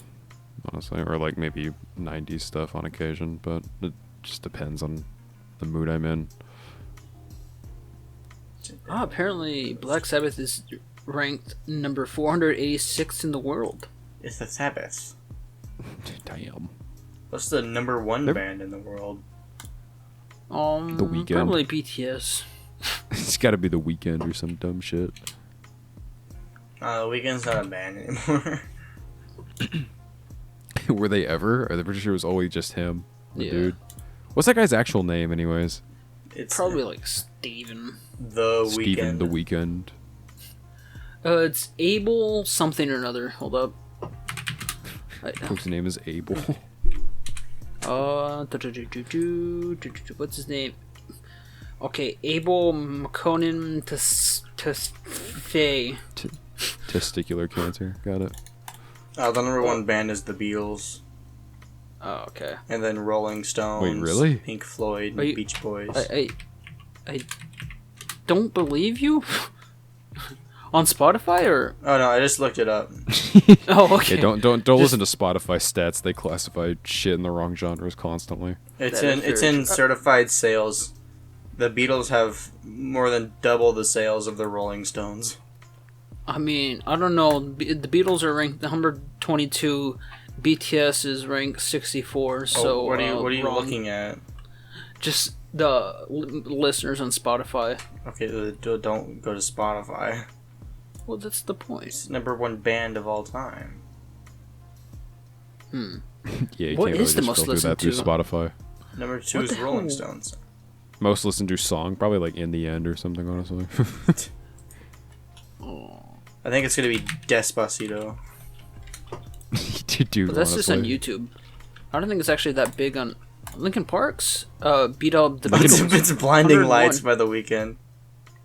honestly, or like maybe 90s stuff on occasion, but it just depends on the mood I'm in. Apparently Black Sabbath is ranked number 486 in the world. It's the Sabbath. Damn. What's the number one band in the world? The Weeknd. Probably BTS. It's gotta be The Weeknd or some dumb shit. The Weeknd's not a band anymore. Were they ever? I'm pretty sure it was always just him. The Yeah. dude. What's that guy's actual name, anyways? It's Probably like Steven. The Steven Weeknd. The Weeknd. It's Abel something or another. Hold up. Whose name is Abel? What's his name? Okay, Abel McConan Tesfaye. Testicular cancer. Got it. Oh, The number one band is the Beatles. Oh, okay. And then Rolling Stones. Wait, really? Pink Floyd, Beach Boys. I don't believe you. On Spotify or? Oh no, I just looked it up. Oh, okay. Yeah, don't listen to Spotify stats. They classify shit in the wrong genres constantly. It's in certified sales. The Beatles have more than double the sales of the Rolling Stones. I mean, I don't know. The Beatles are ranked number 22. BTS is ranked 64. So what are you looking at? Just the listeners on Spotify. Okay, don't go to Spotify. Well, that's the point. It's the number one band of all time. Yeah, you What can't is really the just most filter listened that through to? Spotify. Number two is Rolling Stones. Most listened to song, probably like In the End or something, honestly. I think it's gonna be Despacito. Dude, But that's just on honestly. YouTube. I don't think it's actually that big on Linkin Park's. Beat up the It's, Beatles. it's Blinding 101. Lights by The Weeknd.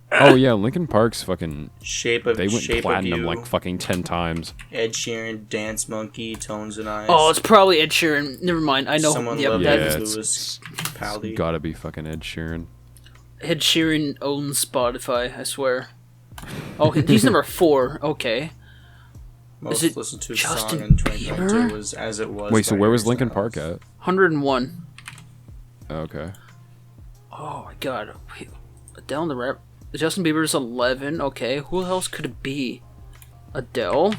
Oh yeah, Linkin Park's fucking. Shape They went of platinum You, like fucking 10 times. Ed Sheeran, Dance Monkey, Tones and Eyes. Oh, it's probably Ed Sheeran. Never mind. I know. Someone Yeah, Love Yeah, David it's- Lewis, Paldy. Gotta be fucking Ed Sheeran. Ed Sheeran owns Spotify. I swear. Oh, he's number 4. Okay. Most Is it listened to Justin song in 2022 Bieber? was As It Was. Wait, so by where was Harry Linkin Styles. Park at? 101. Okay. Oh my god. Wait, Adele the rap. Justin Bieber's 11. Okay. Who else could it be? Adele?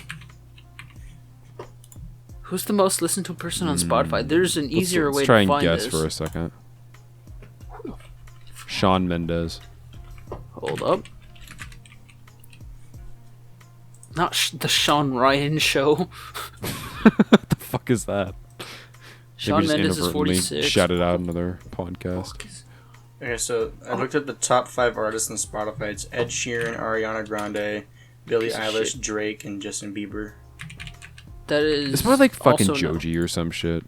Who's the most listened to person on Spotify? There's an easier way Let's try to and find guess this. for a second. Shawn Mendes. Hold up. Not the Sean Ryan show. What the fuck is that? Shawn Maybe just Mendes is inadvertently 46. shouted out another podcast. Okay, so I looked at the top 5 artists on Spotify. It's Ed Sheeran, Ariana Grande, Billie Piece of Eilish, shit. Drake, and Justin Bieber. That is. It's probably like fucking also Joji or some shit.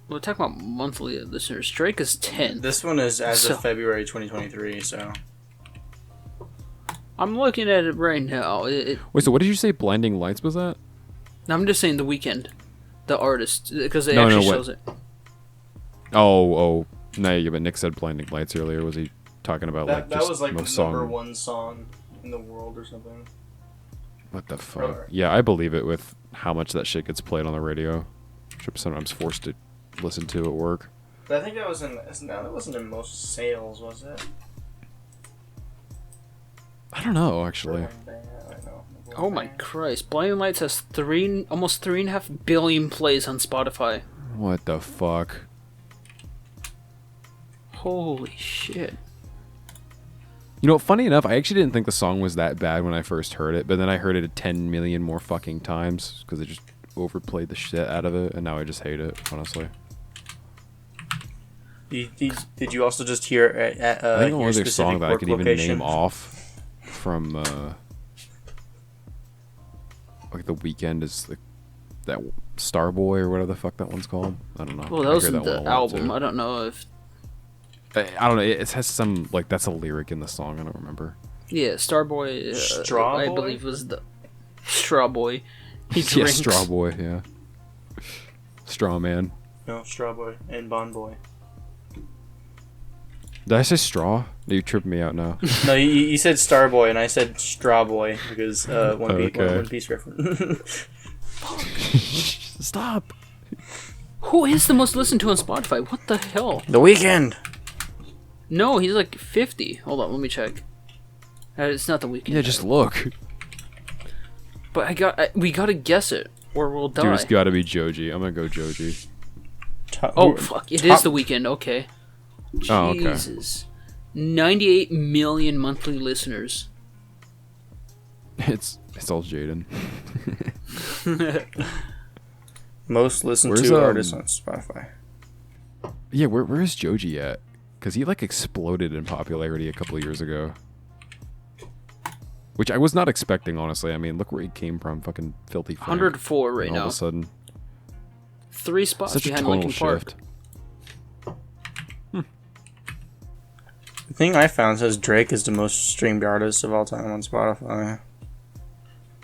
We're talking about monthly listeners. Drake is 10. This one is as So- of February 2023, so... I'm looking at it right now. Wait, so what did you say Blinding Lights was that? I'm just saying The Weeknd, the artist, because it No, actually what- shows it. Oh. No, yeah, but Nick said Blinding Lights earlier. Was he talking about like That just was like most number song? one song in the world or something. What the fuck? Brother. Yeah, I believe it with how much that shit gets played on the radio. Which I'm sometimes forced to listen to at work. But I think that was that wasn't in most sales, was it? I don't know, actually. Oh my Christ! Blinding Lights has almost 3.5 billion plays on Spotify. What the fuck? Holy shit! You know, funny enough, I actually didn't think the song was that bad when I first heard it, but then I heard it 10 million more fucking times because it just overplayed the shit out of it, and now I just hate it, honestly. Did you also just hear at I think the your only other specific song that I work could even location? name off from like The Weeknd is that Starboy or whatever the fuck that one's called. I don't know. Well, I that hear wasn't one a the lot, album. too. I don't know if. I don't know. It has some like that's a lyric in the song. I don't remember. Yeah, Starboy. Straw I Boy? believe was the Straw Boy. He Yeah, drinks. Straw Boy. Yeah. Straw Man. No, Strawboy and Bon Boy. Did I say straw? You tripped me out now. No, you said Starboy and I said Strawboy because One Piece reference. Stop. Who is the most listened to on Spotify? What the hell? The Weeknd. No, he's like 50. Hold on, let me check. It's not The Weeknd. Yeah, just look. But we gotta guess it, or we'll die. Dude, it's gotta be Joji. I'm gonna go Joji. Oh fuck! It is The Weeknd. Okay. Oh, okay. Jesus. 98 million monthly listeners. It's all Jaden. Most listened Where's, to artists on Spotify. Yeah, where is Joji at? Because he like exploded in popularity a couple of years ago. which I was not expecting, honestly. I mean, look where he came from, fucking filthy Frank. 104 right now. All of a sudden, 3 spots such a behind tonal Linkin Park. shift. The thing I found says Drake is the most streamed artist of all time on Spotify.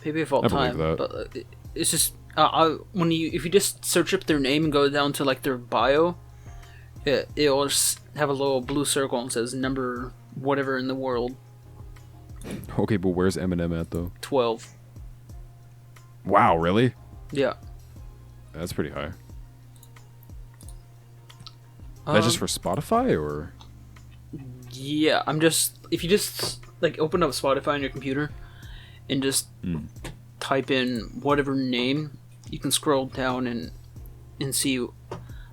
Maybe of all I time, believe but it's just if you just search up their name and go down to like their bio, it'll just have a little blue circle and says number whatever in the world. Okay, but where's Eminem at though? 12. Wow, really? Yeah. That's pretty high. That's just for Spotify, or? Yeah, if you just like open up Spotify on your computer and just type in whatever name, you can scroll down and see in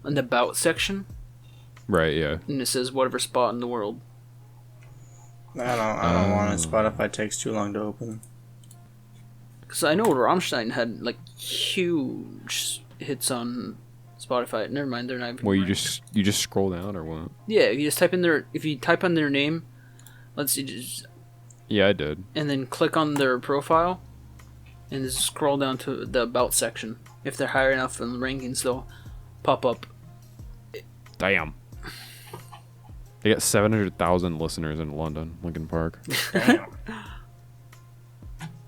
the about section. Right, yeah. And it says whatever spot in the world. I don't want it. Spotify takes too long to open. Because I know Rammstein had like huge hits on Spotify. Never mind, they're not even. Well, you just scroll down or what? Yeah, you just type in if you type on their name, let's see, Yeah, I did. and then click on their profile, and just scroll down to the about section. If they're higher enough in the rankings, they'll pop up. Damn. They got 700,000 listeners in London, Linkin Park. Damn.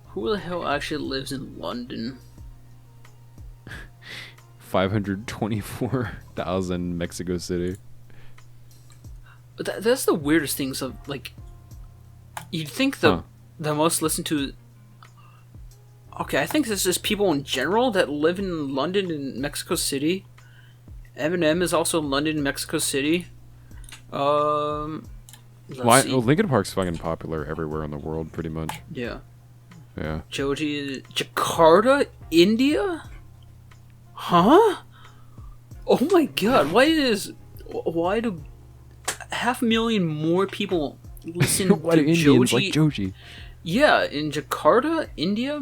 Who the hell actually lives in London? 524,000 Mexico City. But that's the weirdest thing. So, like, you'd think the most listened to. Okay, I think this is people in general that live in London and Mexico City. Eminem is also in London and Mexico City. Let's see. Linkin Park's fucking popular everywhere in the world, pretty much. Yeah. Yeah. Joji, Jakarta, India? Huh? Oh my god, why do 500,000 more people listen Why to do Indians Joji? like Joji? Yeah, in Jakarta, India,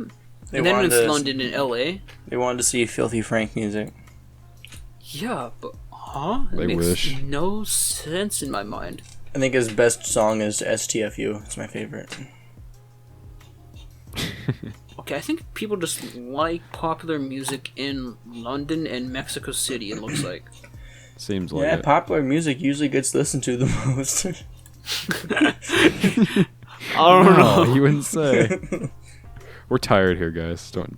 and then it's London and LA. They wanted to see Filthy Frank music. Yeah, but that They makes wish. no sense in my mind. I think his best song is STFU. It's my favorite. Okay, I think people just like popular music in London and Mexico City, it looks like. Seems like Yeah, it. popular music usually gets listened to the most. I don't know. You wouldn't say. We're tired here, guys. Don't.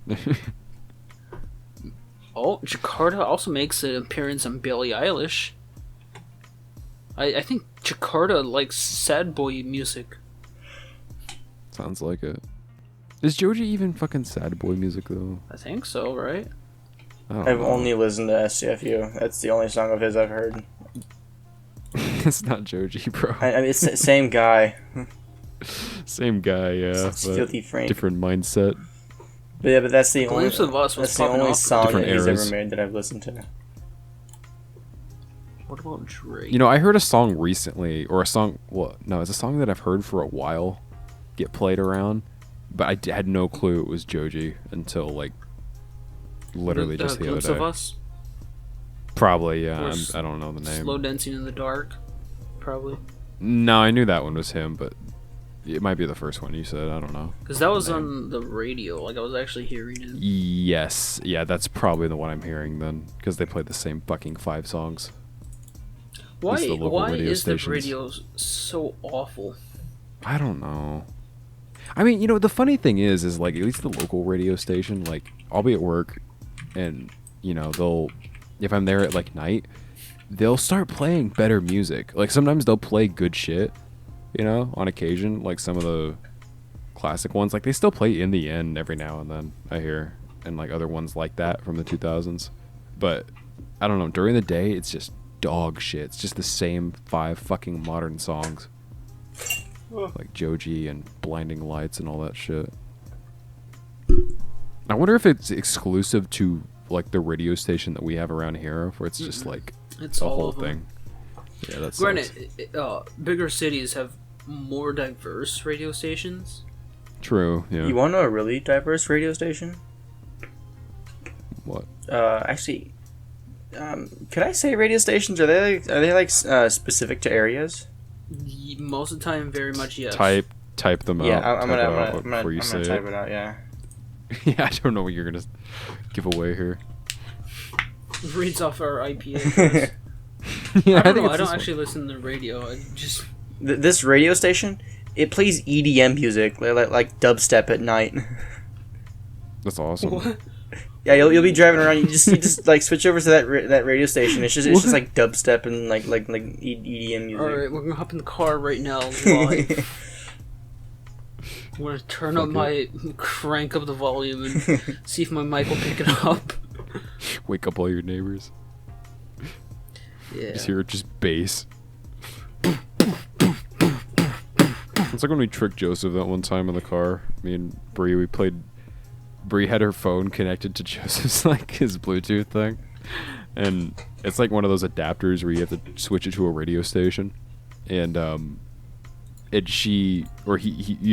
Oh, Jakarta also makes an appearance on Billie Eilish. I think Jakarta likes sad boy music. Sounds like it. Is Joji even fucking sad boy music though? I think so, right? I've only listened to STFU. That's the only song of his I've heard. It's not Joji, bro. I mean, it's the same guy. Same guy, yeah. It's but Filthy Frank. different mindset. But yeah, but that's the only. Glimpse of Us was That's the popping only off. song that Different he's eras. ever made that I've listened to. What about Drake? You know, I heard a song recently, or a song. Well, no, it's a song that I've heard for a while, get played around, but I had no clue it was Joji until like literally just the other Glimpse day. of Us? Probably, yeah. Or I don't know the name. Slow Dancing in the Dark? Probably. No, I knew that one was him, but it might be the first one you said. I don't know. Because that was on the radio. Like, I was actually hearing it. Yes, yeah, that's probably the one I'm hearing then, because they played the same fucking 5 songs. Why the local radio is the stations. radio so awful? I don't know. I mean, you know, the funny thing is like at least the local radio station, like I'll be at work, and you know if I'm there at like night, they'll start playing better music. Like sometimes they'll play good shit, you know, on occasion, like some of the classic ones. Like they still play In the End every now and then, I hear, and like other ones like that from the 2000s. But I don't know, during the day it's just dog shit. It's just the same 5 fucking modern songs. Like Joji and Blinding Lights and all that shit. I wonder if it's exclusive to like the radio station that we have around here, or it's just like It's a all whole of them. thing. Yeah, that's Granted, bigger cities have more diverse radio stations. true. Yeah. You want to know a really diverse radio station? What? Actually, could I say radio stations? Are they like specific to areas? Most of the time, very much yes. type them Yeah, out. I'm gonna type it out. Yeah. Yeah, I don't know what you're gonna give away here. Reads off our IP address. Yeah, I don't actually listen to the radio. I just this radio station, it plays EDM music like dubstep at night. That's awesome. what? Yeah, you'll be driving around. You just like switch over to that radio station. It's just like dubstep and like EDM music. All right, we're gonna hop in the car right now. Live. I'm gonna crank up the volume and see if my mic will pick it up. Wake up all your neighbors. Yeah. Just hear just bass. It's like when we tricked Joseph that one time in the car. Me and Bree, we played. Bree had her phone connected to Joseph's like his Bluetooth thing, and it's like one of those adapters where you have to switch it to a radio station, and you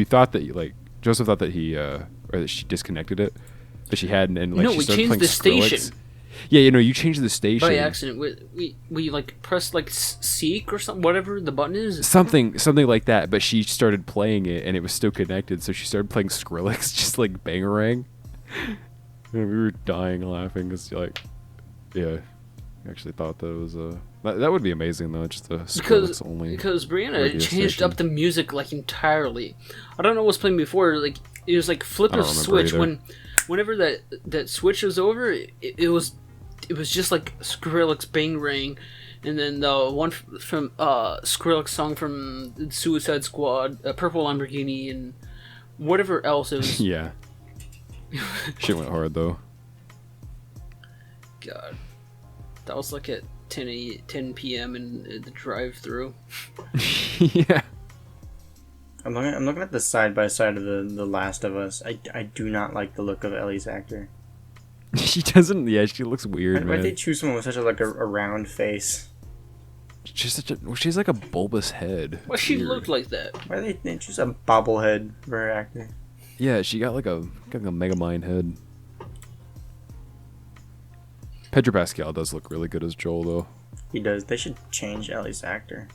thought that like Joseph thought that he or that she disconnected it, but she hadn't, and like no, she we started changed playing the Skrillex. station. Yeah, you changed the station By accident. We like pressed like seek or something, whatever the button is. Something like that. But she started playing it, and it was still connected. So she started playing Skrillex, just like Bangarang. And we were dying laughing because like, yeah, I actually thought that was that would be amazing though. Just a Skrillex only. Because Brianna changed up the music like entirely. I don't know what was playing before. Like it was like flip a switch whenever that switch was over. It was just like Skrillex Bangarang, and then the one from Skrillex song from Suicide Squad, Purple Lamborghini, and whatever else it was. Yeah. Shit went hard though. God, that was like at 10 p.m. in the drive-through. Yeah. I'm looking at the side by side of the Last of Us. I do not like the look of Ellie's actor. She doesn't. Yeah, she looks weird, man. Why'd they choose someone with such a round face? She's like a bulbous head. Why she looked like that? Why they choose a bobblehead for her actor? Yeah, she got like a Megamind head. Pedro Pascal does look really good as Joel, though. He does. They should change Ellie's actor.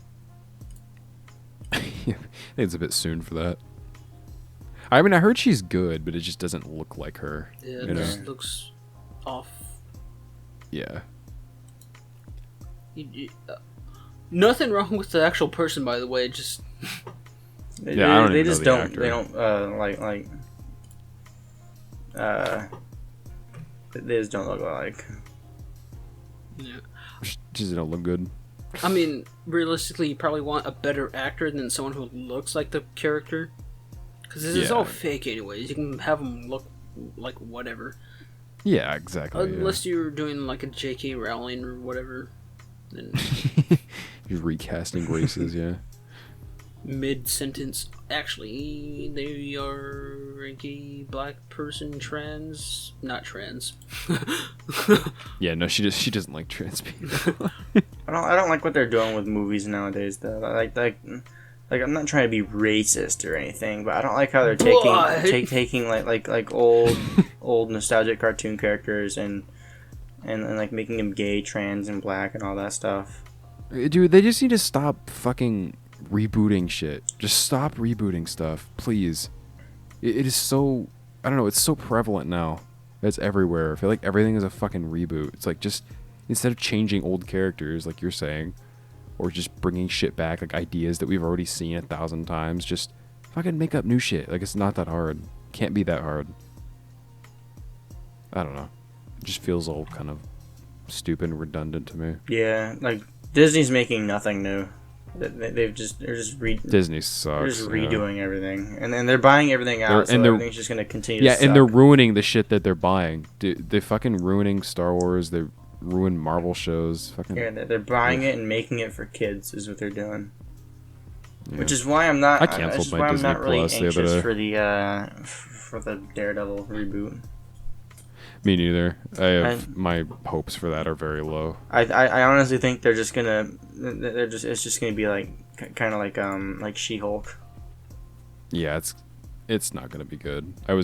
I think it's a bit soon for that. I mean, I heard she's good, but it just doesn't look like her. Yeah, it just looks off. Yeah. Nothing wrong with the actual person, by the way. Just they just don't they just don't look alike. Yeah. Just don't look good. I mean, realistically, you probably want a better actor than someone who looks like the character. Because this is all fake anyways. You can have them look like whatever. Yeah, exactly. Unless you're doing like a J.K. Rowling or whatever. Then you're recasting races, yeah. Mid-sentence. Actually, they are a gay black person, trans. Not trans. Yeah, no, she doesn't like trans people. I don't like what they're doing with movies nowadays, though. Like I'm not trying to be racist or anything, but I don't like how they're taking like old nostalgic cartoon characters and like making them gay, trans, and black and all that stuff. Dude, they just need to stop fucking rebooting shit. Just stop rebooting stuff, please. It is so, I don't know, it's so prevalent now. It's everywhere. I feel like everything is a fucking reboot. It's like, just instead of changing old characters like you're saying, or just bringing shit back, like ideas that we've already seen 1,000 times, just fucking make up new shit. Like, it's not that hard. Can't be that hard. I don't know. It just feels all kind of stupid and redundant to me. Yeah, like Disney's making nothing new. They're just Disney sucks. They're just redoing everything, and then they're buying everything out, everything's just gonna continue. Yeah, to suck. And they're ruining the shit that they're buying. They're fucking ruining Star Wars. They ruin Marvel shows. Fucking. Yeah, they're buying it and making it for kids is what they're doing. Yeah. Which is why I'm not. I canceled my Disney Plus the other day. For the Daredevil reboot. Me neither. My hopes for that are very low. I honestly think they're just gonna. It's just gonna be like kind of like She-Hulk. Yeah, it's not gonna be good. I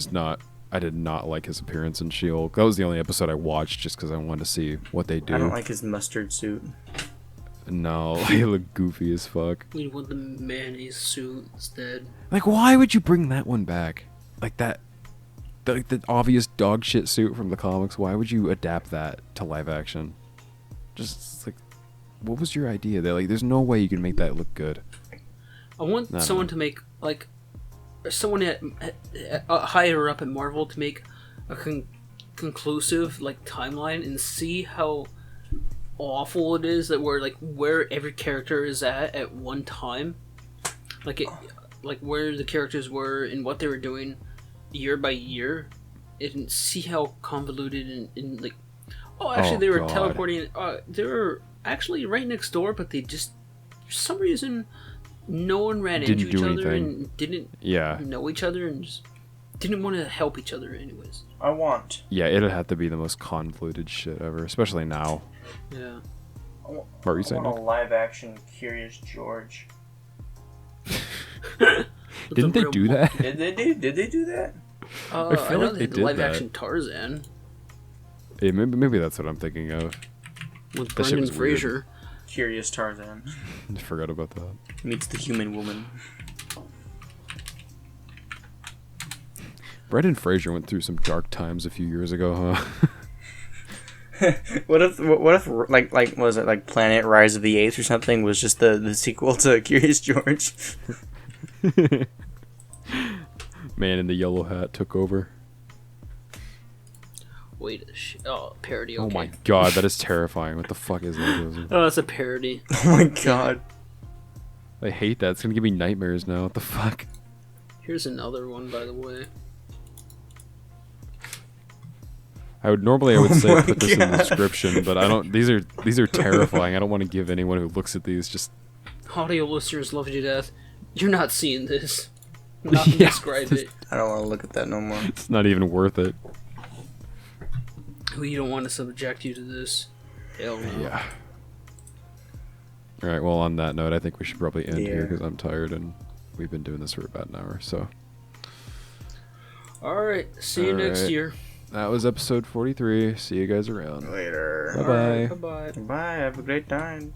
did not like his appearance in She-Hulk. That was the only episode I watched just because I wanted to see what they do. I don't like his mustard suit. No, he looked goofy as fuck. We want the mayonnaise suit instead. Like, why would you bring that one back? Like that, the obvious dog shit suit from the comics. Why would you adapt that to live action? Just like, what was your idea there? Like, there's no way you can make that look good. I want someone to make like, someone higher up at Marvel to make a conclusive like timeline and see how awful it is that where every character is at one time, like where the characters were and what they were doing year by year, and see how convoluted and like, they were teleporting. They were actually right next door, but they just for some reason no one ran into each other and didn't know each other and just didn't want to help each other anyways. Yeah, it'd have to be the most convoluted shit ever, especially now. Yeah. What were you saying? I want a live-action Curious George. Didn't they do that? Did they do that? I feel like they did live-action Tarzan. Yeah, maybe that's what I'm thinking of. With Brendan Fraser. Curious Tarzan. I forgot about that. Meets the human woman. Brendan Fraser went through some dark times a few years ago, huh? What if like was it like Planet Rise of the Apes or something was just the sequel to Curious George? Man in the yellow hat took over. Parody. Okay. Oh my god, that is terrifying. What the fuck is that? Oh, it's a parody. Oh my god. I hate that. It's gonna give me nightmares now. What the fuck? Here's another one, by the way. I would say put this in the description, but I don't. These are terrifying. I don't want to give anyone who looks at these just. Audio listeners love you to death. You're not seeing this. Not describe it. I don't want to look at that no more. It's not even worth it. We don't want to subject you to this. Hell no. Yeah. All right. Well, on that note, I think we should probably end here because I'm tired and we've been doing this for about an hour. So. All right. See you next year. That was episode 43. See you guys around. Later. Bye-bye. Bye-bye. Bye. Have a great time.